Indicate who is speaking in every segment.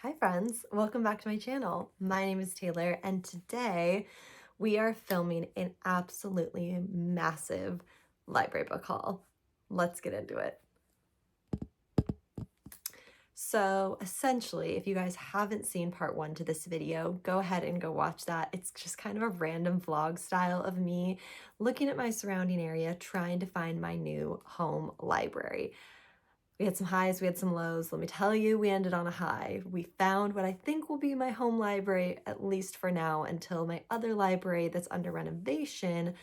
Speaker 1: Hi friends, welcome back to my channel. My name is Taylor and today we are filming an absolutely massive library book haul. Let's get into it. So essentially, if you guys haven't seen part one to this video, go ahead and go watch that. It's just kind of a random vlog style of me looking at my surrounding area, trying to find my new home library. We had some highs, we had some lows. Let me tell you, we ended on a high. We found what I think will be my home library, at least for now, until my other library that's under renovation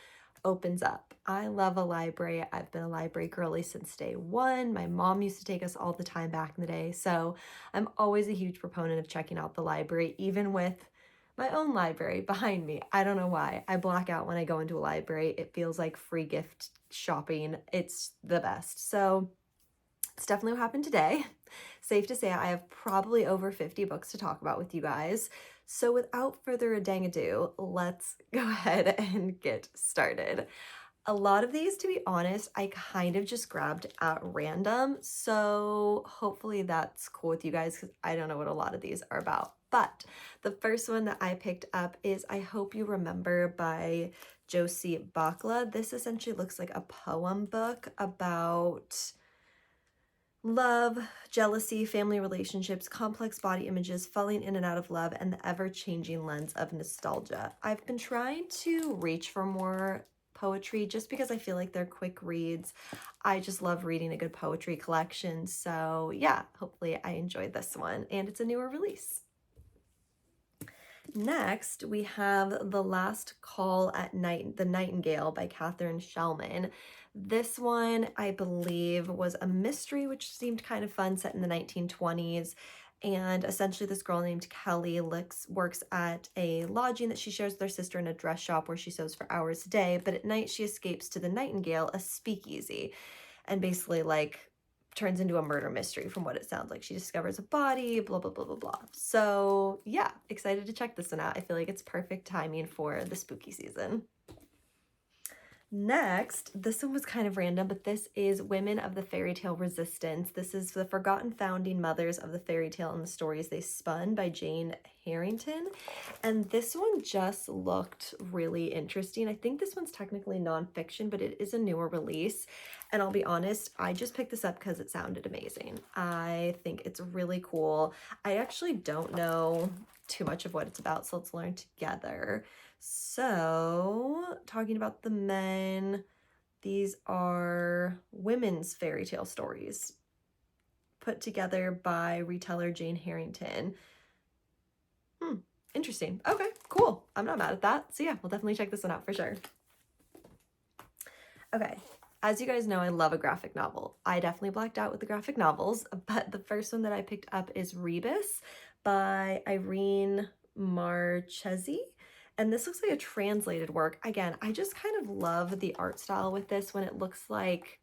Speaker 1: opens up. I love a library. I've been a library girly since day one. My mom used to take us all the time back in the day. So I'm always a huge proponent of checking out the library, even with my own library behind me. I don't know why. I black out when I go into a library. It feels like free gift shopping. It's the best. So it's definitely what happened today. Safe to say I have probably over 50 books to talk about with you guys. So without further ado, let's go ahead and get started. A lot of these, to be honest, I kind of just grabbed at random. So hopefully that's cool with you guys because I don't know what a lot of these are about. But the first one that I picked up is I Hope You Remember by Josie Bakla. This essentially looks like a poem book about love, jealousy, family relationships, complex body images, falling in and out of love, and the ever-changing lens of nostalgia. I've been trying to reach for more poetry just because I feel like they're quick reads. I just love reading a good poetry collection. So yeah, hopefully I enjoyed this one. And it's a newer release. Next, we have The Last Call at Night, The Nightingale by Catherine Shellman. This one, I believe, was a mystery which seemed kind of fun, set in the 1920s. And essentially, this girl named Kelly works at a lodging that she shares with her sister in a dress shop where she sews for hours a day. But at night, she escapes to the Nightingale, a speakeasy, and basically, turns into a murder mystery from what it sounds like. She discovers a body, blah, blah, blah, blah, blah. So yeah, excited to check this one out. I feel like it's perfect timing for the spooky season. Next, this one was kind of random, but this is Women of the Fairy Tale Resistance. This is The Forgotten Founding Mothers of the Fairy Tale and the Stories They Spun by Jane Harrington. And this one just looked really interesting. I think this one's technically nonfiction, but it is a newer release. And I'll be honest, I just picked this up because it sounded amazing. I think it's really cool. I actually don't know too much of what it's about, so let's learn together. So, talking about the men, these are women's fairy tale stories put together by reteller Jane Harrington. Interesting. Okay, cool. I'm not mad at that. So yeah, we'll definitely check this one out for sure. Okay, as you guys know, I love a graphic novel. I definitely blacked out with the graphic novels, but the first one that I picked up is Rebus by Irene Marchesi. And this looks like a translated work. Again, I just kind of love the art style with this when it looks like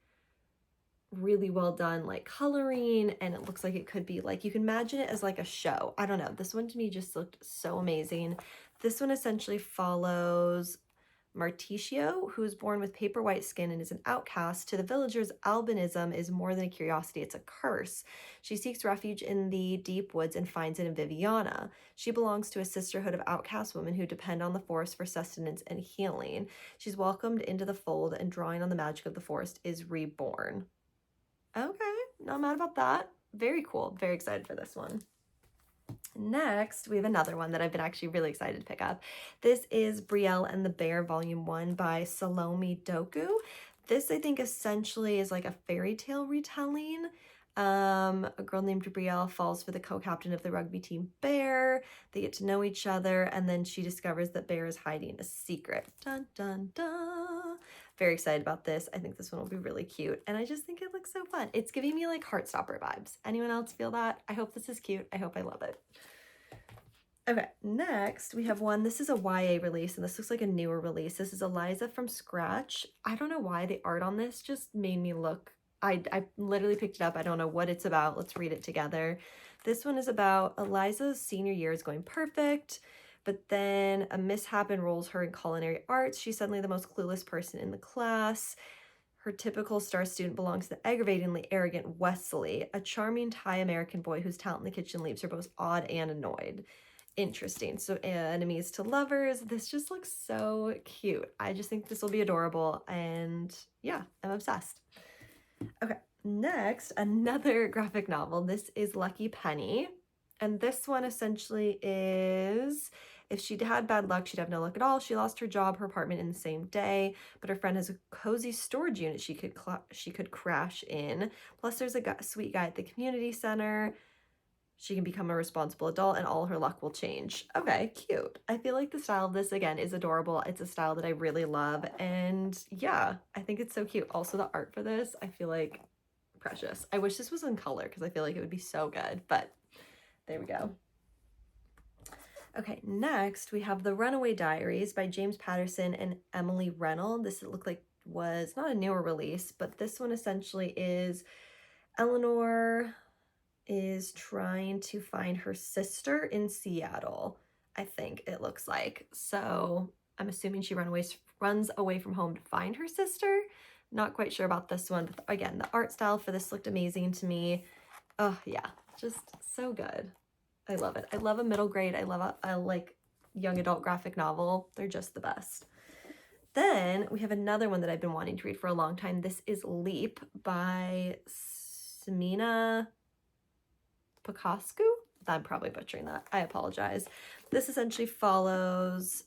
Speaker 1: really well done, like coloring, and it looks like it could be like, you can imagine it as like a show. I don't know. This one to me just looked so amazing. This one essentially follows Marticio, who is born with paper white skin and is an outcast. To the villagers, albinism is more than a curiosity, it's a curse. She seeks refuge in the deep woods and finds it in Viviana. She belongs to a sisterhood of outcast women who depend on the forest for sustenance and healing. She's welcomed into the fold, and drawing on the magic of the forest is reborn. Okay, not mad about that. Very cool. Very excited for this one. Next, we have another one that I've been actually really excited to pick up. This is Brielle and the Bear Volume 1 by Salome Doku. This, I think, essentially is like a fairy tale retelling. A girl named Brielle falls for the co-captain of the rugby team, Bear. They get to know each other, and then she discovers that Bear is hiding a secret. Dun, dun, dun. Very excited about this. I think this one will be really cute, and I just think it looks so fun. It's giving me like Heartstopper vibes. Anyone else feel that? I hope this is cute. I hope I love it. Okay, next we have one. This is a YA release, and this looks like a newer release. This is Eliza from Scratch. I don't know why the art on this just made me look. I literally picked it up. I don't know what it's about. Let's read it together. This one is about Eliza's senior year is going perfect, but then a mishap enrolls her in culinary arts. She's suddenly the most clueless person in the class. Her typical star student belongs to the aggravatingly arrogant Wesley, a charming Thai American boy whose talent in the kitchen leaves her both awed and annoyed. Interesting. So enemies to lovers. This just looks so cute. I just think this will be adorable, and yeah, I'm obsessed. Okay, next, another graphic novel. This is Lucky Penny, and this one essentially is, if she'd had bad luck, she'd have no luck at all. She lost her job, her apartment in the same day, but her friend has a cozy storage unit she could crash in. Plus, there's a sweet guy at the community center. She can become a responsible adult and all her luck will change. Okay, cute. I feel like the style of this, again, is adorable. It's a style that I really love. And yeah, I think it's so cute. Also, the art for this, I feel like precious. I wish this was in color because I feel like it would be so good, but there we go. Okay, next we have The Runaway Diaries by James Patterson and Emily Reynolds. This, it looked like, was not a newer release, but this one essentially is Eleanor is trying to find her sister in Seattle, I think it looks like. So I'm assuming she runs away from home to find her sister. Not quite sure about this one. But again, the art style for this looked amazing to me. Oh yeah, just so good. I love it. I love a middle grade. I love a like young adult graphic novel. They're just the best. Then we have another one that I've been wanting to read for a long time. This is Leap by Samina Pacascu? I'm probably butchering that. I apologize. This essentially follows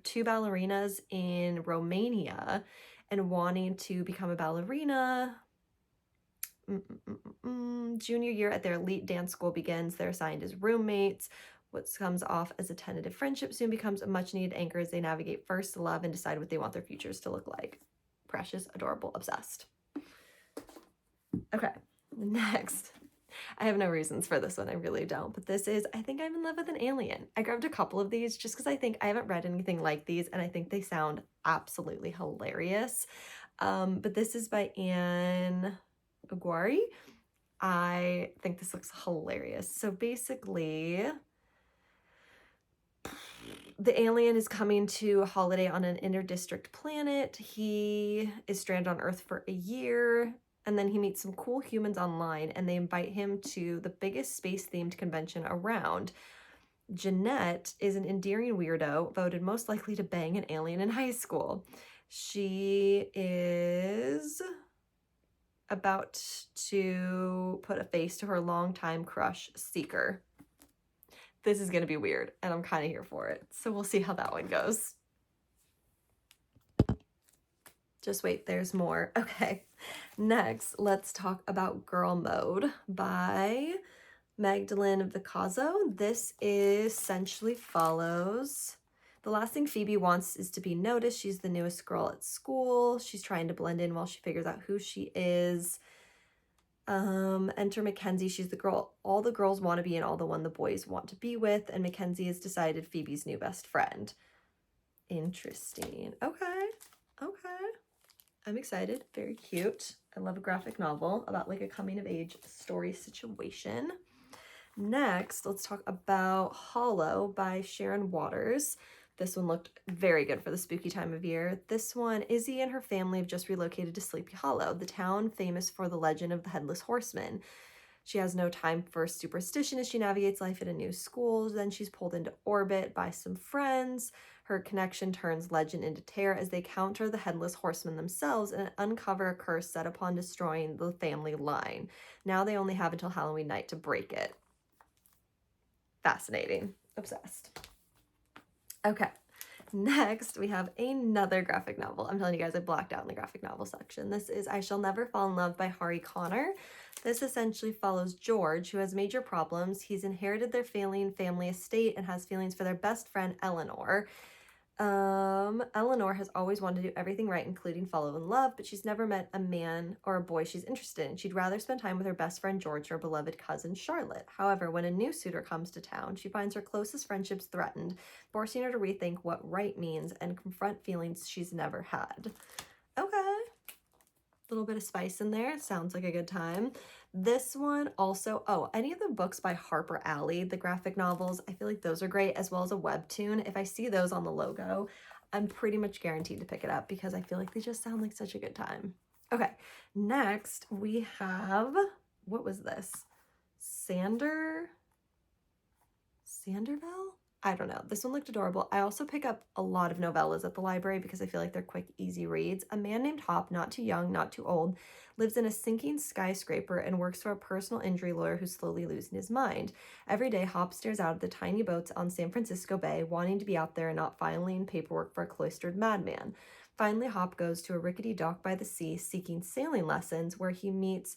Speaker 1: two ballerinas in Romania and wanting to become a ballerina. Junior year at their elite dance school begins. They're assigned as roommates. What comes off as a tentative friendship soon becomes a much-needed anchor as they navigate first love and decide what they want their futures to look like. Precious, adorable, obsessed. Okay, next. I have no reasons for this one, I really don't, but this is I Think I'm in Love with an Alien. I grabbed a couple of these just because I think I haven't read anything like these, and I think they sound absolutely hilarious. But this is by Anne Aguari. I think this looks hilarious. So basically, the alien is coming to a holiday on an interdistrict planet. He is stranded on Earth for a year, and then he meets some cool humans online, and they invite him to the biggest space-themed convention around. Jeanette is an endearing weirdo, voted most likely to bang an alien in high school. She is about to put a face to her longtime crush, Seeker. This is going to be weird, and I'm kind of here for it. So we'll see how that one goes. Just wait, there's more. Okay, next, let's talk about Girl Mode by Magdalene Vicazzo. This essentially follows the last thing Phoebe wants is to be noticed. She's the newest girl at school. She's trying to blend in while she figures out who she is. Enter Mackenzie. She's the girl all the girls want to be and all the one the boys want to be with. And Mackenzie has decided Phoebe's new best friend. Interesting. Okay. I'm excited. Very cute. I love a graphic novel about like a coming of age story situation. Next, let's talk about Hollow by Sharon Waters. This one looked very good for the spooky time of year. This one, Izzy and her family have just relocated to Sleepy Hollow, the town famous for the legend of the Headless Horseman. She has no time for superstition as she navigates life at a new school. Then she's pulled into orbit by some friends. Her connection turns legend into terror as they counter the Headless Horseman themselves and uncover a curse set upon destroying the family line. Now they only have until Halloween night to break it. Fascinating. Obsessed. Okay, next we have another graphic novel. I'm telling you guys, I blacked out in the graphic novel section. This is I Shall Never Fall in Love by Hari Connor. This essentially follows George, who has major problems. He's inherited their failing family estate and has feelings for their best friend, Eleanor. Eleanor has always wanted to do everything right, including follow in love, but she's never met a man or a boy she's interested in. She'd rather spend time with her best friend George, her beloved cousin Charlotte. However, when a new suitor comes to town, she finds her closest friendships threatened, forcing her to rethink what right means and confront feelings she's never had. Okay. A little bit of spice in there. Sounds like a good time. This one also, any of the books by Harper Alley, the graphic novels, I feel like those are great, as well as a webtoon. If I see those on the logo, I'm pretty much guaranteed to pick it up because I feel like they just sound like such a good time. Okay, next we have, what was this? Sanderville? I don't know. This one looked adorable. I also pick up a lot of novellas at the library because I feel like they're quick, easy reads. A man named Hop, not too young, not too old, lives in a sinking skyscraper and works for a personal injury lawyer who's slowly losing his mind. Every day, Hop stares out at the tiny boats on San Francisco Bay, wanting to be out there and not filing paperwork for a cloistered madman. Finally, Hop goes to a rickety dock by the sea, seeking sailing lessons, where he meets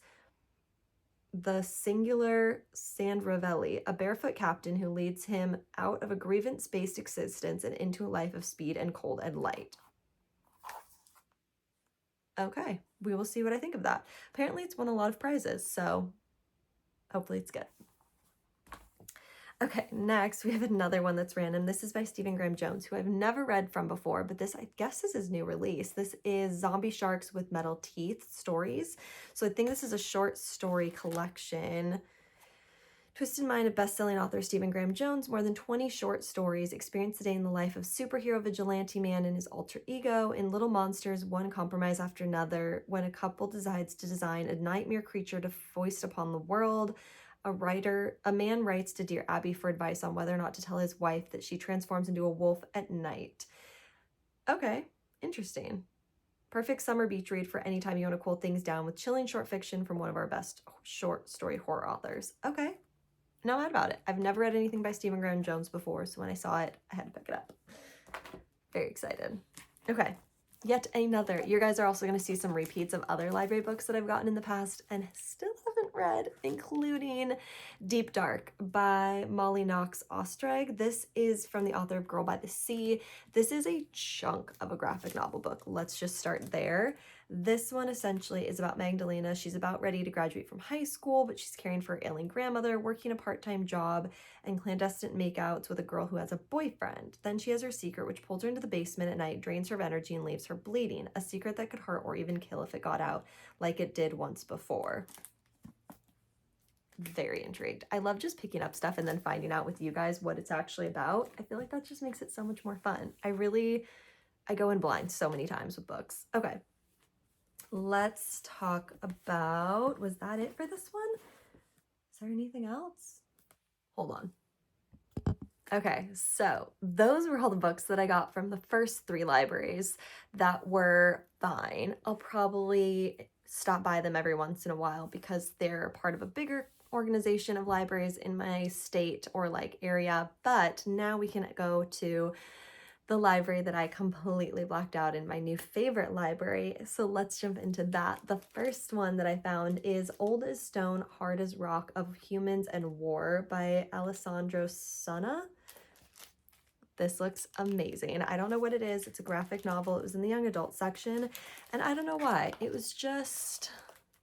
Speaker 1: the singular Sandrovelli, a barefoot captain who leads him out of a grievance-based existence and into a life of speed and cold and light. Okay, we will see what I think of that. Apparently it's won a lot of prizes, so hopefully it's good. Okay, next we have another one that's random. This is by Stephen Graham Jones, who I've never read from before, but this, I guess, is his new release. This is Zombie Sharks with Metal Teeth Stories. So I think this is a short story collection. Twisted Mind of best-selling author Stephen Graham Jones, more than 20 short stories experience the day in the life of superhero vigilante man and his alter ego. In Little Monsters, one compromise after another, when a couple decides to design a nightmare creature to foist upon the world, a man writes to Dear Abby for advice on whether or not to tell his wife that she transforms into a wolf at night. Okay, interesting. Perfect summer beach read for any time you want to cool things down with chilling short fiction from one of our best short story horror authors. Okay, not mad about it. I've never read anything by Stephen Graham Jones before, so when I saw it, I had to pick it up. Very excited. Okay, yet another. You guys are also going to see some repeats of other library books that I've gotten in the past and still haven't read, including Deep Dark by Molly Knox Ostreg. This is from the author of Girl by the Sea. This is a chunk of a graphic novel book. Let's just start there. This one essentially is about Magdalena. She's about ready to graduate from high school, but she's caring for her ailing grandmother, working a part-time job, and clandestine makeouts with a girl who has a boyfriend. Then she has her secret, which pulls her into the basement at night, drains her of energy, and leaves her bleeding. A secret that could hurt or even kill if it got out, like it did once before. Very intrigued. I love just picking up stuff and then finding out with you guys what it's actually about. I feel like that just makes it so much more fun. I go in blind so many times with books. Okay. Let's talk about, was that it for this one? Is there anything else? Hold on. Okay, so those were all the books that I got from the first 3 libraries that were fine. I'll probably stop by them every once in a while because they're part of a bigger organization of libraries in my state or like area, but now we can go to the library that I completely blacked out in, my new favorite library. So let's jump into that. The first one that I found is Old as Stone, Hard as Rock of Humans and War by Alessandro Sonna. This looks amazing. I don't know what it is. It's a graphic novel. It was in the young adult section, and I don't know why. It was just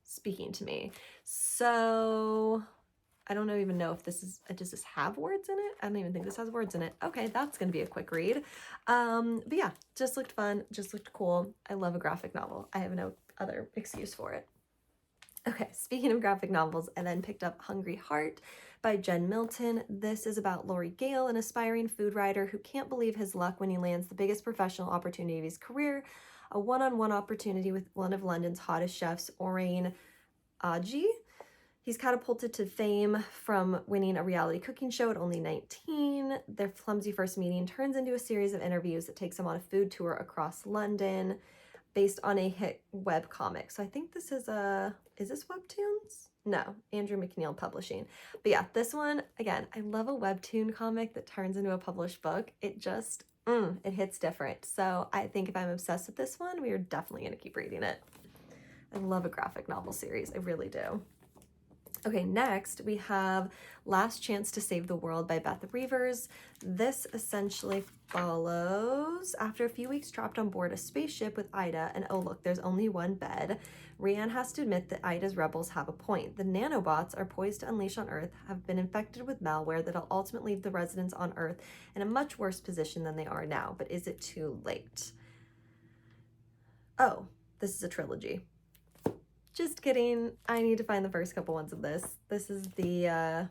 Speaker 1: speaking to me. So I don't even know if this is, does this have words in it? I don't even think this has words in it. Okay, that's going to be a quick read. But yeah, just looked fun, just looked cool. I love a graphic novel. I have no other excuse for it. Okay, speaking of graphic novels, I then picked up Hungry Heart by Jen Milton. This is about Laurie Gale, an aspiring food writer who can't believe his luck when he lands the biggest professional opportunity of his career, a one-on-one opportunity with one of London's hottest chefs, Orain Aji. He's catapulted to fame from winning a reality cooking show at only 19. Their clumsy first meeting turns into a series of interviews that takes him on a food tour across London based on a hit web comic. So I think this is this Webtoons? No, Andrew McNeil Publishing. But yeah, this one, again, I love a webtoon comic that turns into a published book. It just, it hits different. So I think if I'm obsessed with this one, we are definitely going to keep reading it. I love a graphic novel series. I really do. Okay, next we have Last Chance to Save the World by Beth Reavers. This essentially follows after a few weeks trapped on board a spaceship with Ida, and oh look, there's only one bed. Rianne has to admit that Ida's rebels have a point. The nanobots are poised to unleash on Earth have been infected with malware that'll ultimately leave the residents on Earth in a much worse position than they are now. But is it too late? Oh, this is a trilogy. Just kidding. I need to find the first couple ones of this. This is the,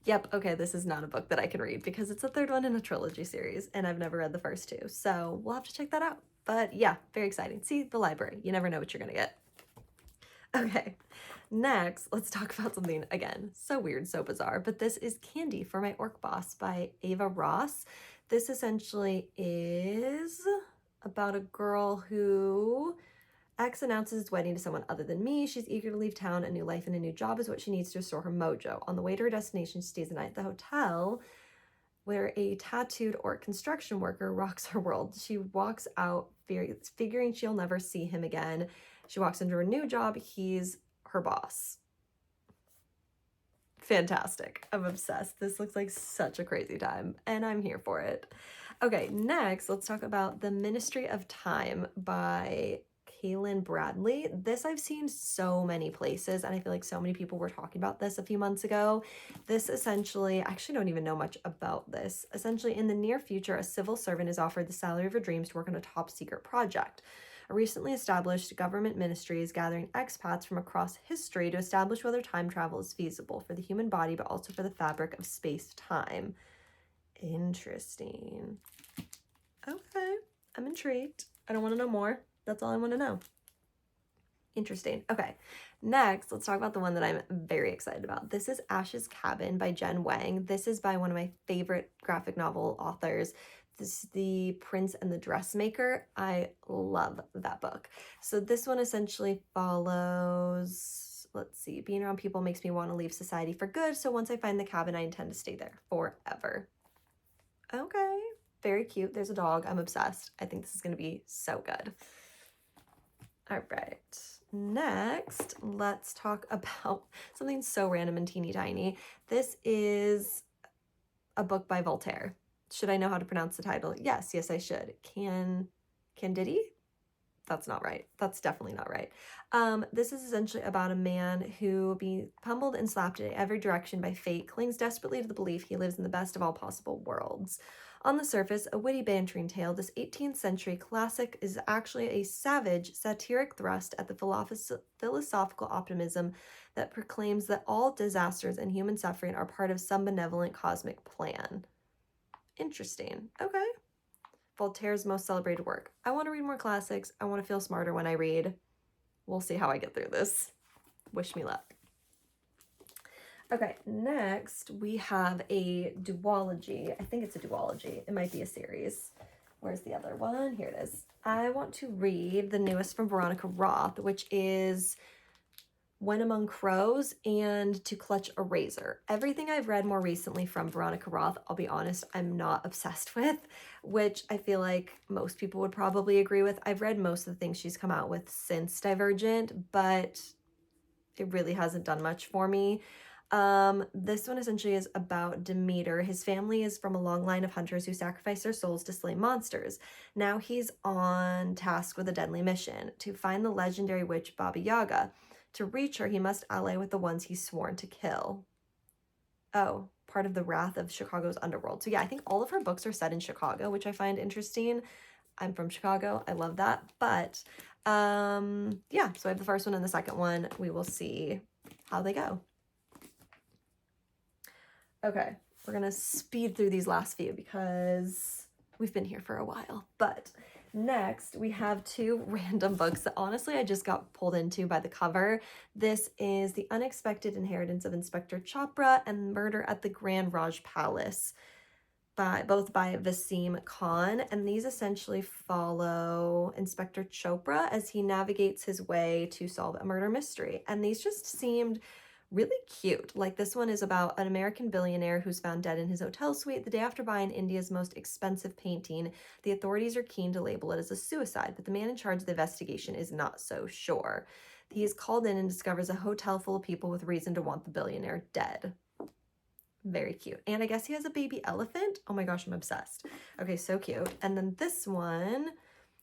Speaker 1: Yep, okay, this is not a book that I can read because it's the third one in a trilogy series and I've never read the first two. So we'll have to check that out. But yeah, very exciting. See, the library. You never know what you're gonna get. Okay, next, let's talk about something, again, so weird, so bizarre, but this is Candy for My Orc Boss by Ava Ross. This essentially is about a girl who X announces his wedding to someone other than me. She's eager to leave town. A new life and a new job is what she needs to restore her mojo. On the way to her destination, she stays the night at the hotel where a tattooed orc construction worker rocks her world. She walks out figuring she'll never see him again. She walks into her new job. He's her boss. Fantastic. I'm obsessed. This looks like such a crazy time, and I'm here for it. Okay, next, let's talk about The Ministry of Time by Kaylin Bradley. This I've seen so many places, and I feel like so many people were talking about this a few months ago. This essentially, I actually don't even know much about this. Essentially, in the near future, a civil servant is offered the salary of her dreams to work on a top secret project. A recently established government ministry is gathering expats from across history to establish whether time travel is feasible for the human body, but also for the fabric of space-time. Interesting. Okay, I'm intrigued. I don't want to know more. That's all I want to know. Interesting. Okay, next, let's talk about the one that I'm very excited about. This is Ash's Cabin by Jen Wang. This is by one of my favorite graphic novel authors. This is The Prince and the Dressmaker. I love that book. So this one essentially follows, let's see, being around people makes me want to leave society for good. So once I find the cabin, I intend to stay there forever. Okay, very cute. There's a dog. I'm obsessed. I think this is going to be so good. All right. Next, let's talk about something so random and teeny tiny. This is a book by Voltaire. Should I know how to pronounce the title? Yes, I should. Candide? That's not right. That's definitely not right. This is essentially about a man who, being pummeled and slapped in every direction by fate, clings desperately to the belief he lives in the best of all possible worlds. On the surface, a witty bantering tale, this 18th century classic is actually a savage, satiric thrust at the philosophical optimism that proclaims that all disasters and human suffering are part of some benevolent cosmic plan. Interesting. Okay. Voltaire's most celebrated work. I want to read more classics. I want to feel smarter when I read. We'll see how I get through this. Wish me luck. Okay, next we have a duology. I think it's a duology. It might be a series. Where's the other one? Here it is. I want to read the newest from Veronica Roth, which is When Among Crows and To Clutch a Razor. Everything I've read more recently from Veronica Roth, I'll be honest, I'm not obsessed with, which I feel like most people would probably agree with. I've read most of the things she's come out with since Divergent, but it really hasn't done much for me. This one essentially is about Demeter. His family is from a long line of hunters who sacrifice their souls to slay monsters. Now he's on task with a deadly mission to find the legendary witch Baba Yaga. To reach her, he must ally with the ones he's sworn to kill. Oh, part of the wrath of Chicago's underworld. So yeah, I think all of her books are set in Chicago, which I find interesting. I'm from Chicago. I love that. But yeah, so I have the first one and the second one. We will see how they go. Okay, we're gonna speed through these last few because we've been here for a while. But next, we have two random books that honestly I just got pulled into by the cover. This is The Unexpected Inheritance of Inspector Chopra and Murder at the Grand Raj Palace, both by Vaseem Khan. And these essentially follow Inspector Chopra as he navigates his way to solve a murder mystery. And these just seemed really cute. Like this one is about an American billionaire who's found dead in his hotel suite the day after buying India's most expensive painting. The authorities are keen to label it as a suicide, but the man in charge of the investigation is not so sure. He is called in and discovers a hotel full of people with reason to want the billionaire dead. Very cute. And I guess he has a baby elephant. Oh my gosh, I'm obsessed. Okay, so cute. And then this one,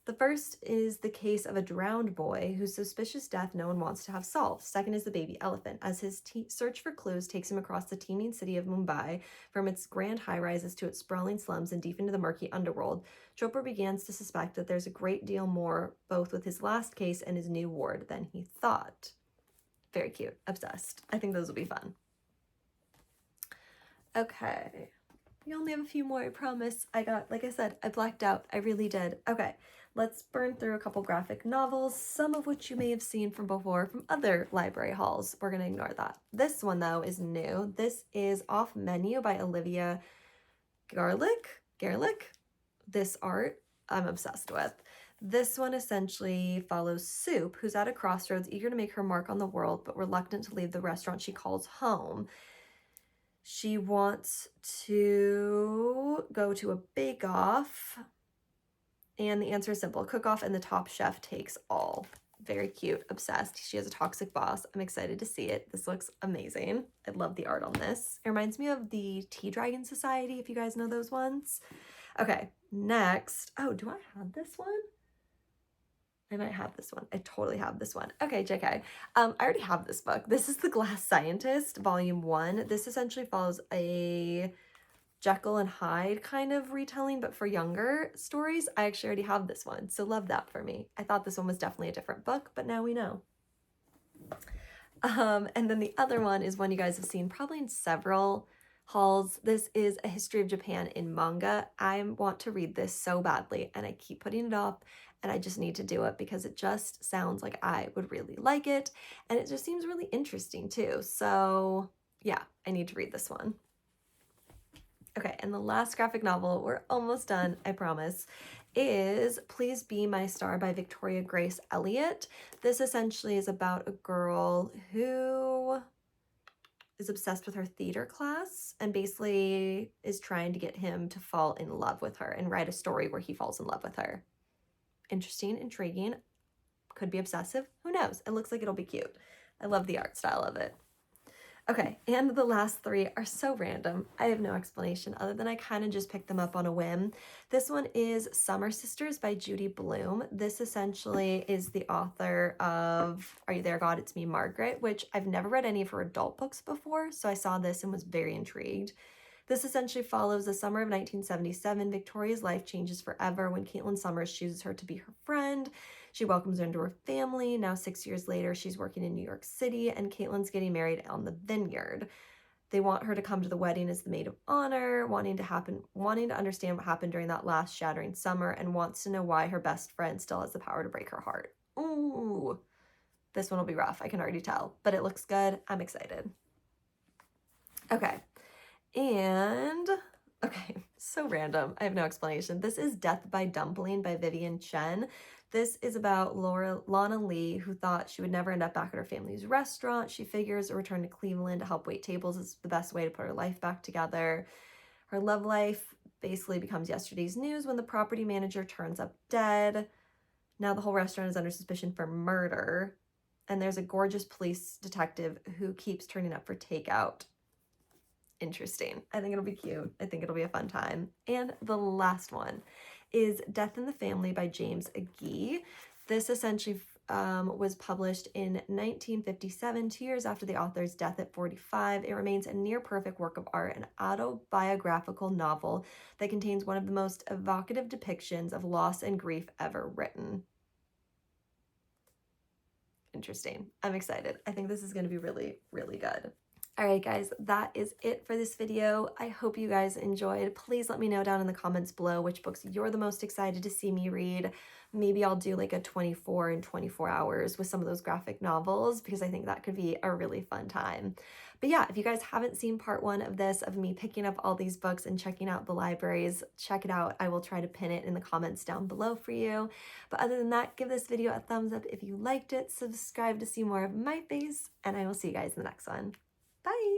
Speaker 1: the first is the case of a drowned boy whose suspicious death no one wants to have solved. Second is the baby elephant, as his search for clues takes him across the teeming city of Mumbai, from its grand high-rises to its sprawling slums and deep into the murky underworld. Chopra begins to suspect that there's a great deal more, both with his last case and his new ward, than he thought. Very cute. Obsessed. I think those will be fun. Okay. We only have a few more, I promise. Like I said, I blacked out. I really did. Okay, let's burn through a couple graphic novels, some of which you may have seen from before from other library hauls. We're gonna ignore that. This one, though, is new. This is Off Menu by Olivia Garlick. This art I'm obsessed with. This one essentially follows Soup, who's at a crossroads, eager to make her mark on the world, but reluctant to leave the restaurant she calls home. She wants to go to a bake-off, and the answer is simple. Cook-off and the top chef takes all. Very cute, obsessed. She has a toxic boss. I'm excited to see it. This looks amazing. I love the art on this. It reminds me of the Tea Dragon Society, if you guys know those ones. Okay, next. Oh, do I have this one? I might have this one. I totally have this one. Okay, JK. I already have this book. This is The Glass Scientist, Volume 1. This essentially follows a Jekyll and Hyde kind of retelling, but for younger stories. I actually already have this one, so love that for me. I thought this one was definitely a different book, but now we know. And then the other one is one you guys have seen probably in several hauls. This is A History of Japan in Manga. I want to read this so badly, and I keep putting it off, and I just need to do it because it just sounds like I would really like it, and it just seems really interesting too. So yeah, I need to read this one. Okay, and the last graphic novel, we're almost done, I promise, is Please Be My Star by Victoria Grace Elliott. This essentially is about a girl who is obsessed with her theater class and basically is trying to get him to fall in love with her and write a story where he falls in love with her. Interesting, intriguing, could be obsessive, who knows? It looks like it'll be cute. I love the art style of it. Okay, and the last three are so random. I have no explanation other than I kind of just picked them up on a whim. This one is Summer Sisters by Judy Blume. This essentially is the author of Are You There, God? It's Me, Margaret, which I've never read any of her adult books before, so I saw this and was very intrigued. This essentially follows the summer of 1977. Victoria's life changes forever when Caitlin Summers chooses her to be her friend. She welcomes her into her family. Now, 6 years later, she's working in New York City, and Caitlin's getting married on the vineyard. They want her to come to the wedding as the maid of honor, wanting to understand what happened during that last shattering summer, and wants to know why her best friend still has the power to break her heart. Ooh, this one will be rough, I can already tell, but it looks good. I'm excited. Okay. And, okay, so random. I have no explanation. This is Death by Dumpling by Vivian Chen. This is about Lana Lee, who thought she would never end up back at her family's restaurant. She figures a return to Cleveland to help wait tables is the best way to put her life back together. Her love life basically becomes yesterday's news when the property manager turns up dead. Now the whole restaurant is under suspicion for murder. And there's a gorgeous police detective who keeps turning up for takeout. Interesting. I think it'll be cute. I think it'll be a fun time. And the last one is Death in the Family by James Agee. This essentially was published in 1957, 2 years after the author's death at 45. It remains a near-perfect work of art, an autobiographical novel that contains one of the most evocative depictions of loss and grief ever written. Interesting. I'm excited. I think this is going to be really, really good. Alright guys, that is it for this video. I hope you guys enjoyed. Please let me know down in the comments below which books you're the most excited to see me read. Maybe I'll do like a 24 in 24 hours with some of those graphic novels because I think that could be a really fun time. But yeah, if you guys haven't seen part 1 of this, of me picking up all these books and checking out the libraries, check it out. I will try to pin it in the comments down below for you. But other than that, give this video a thumbs up if you liked it, subscribe to see more of my face, and I will see you guys in the next one. Bye!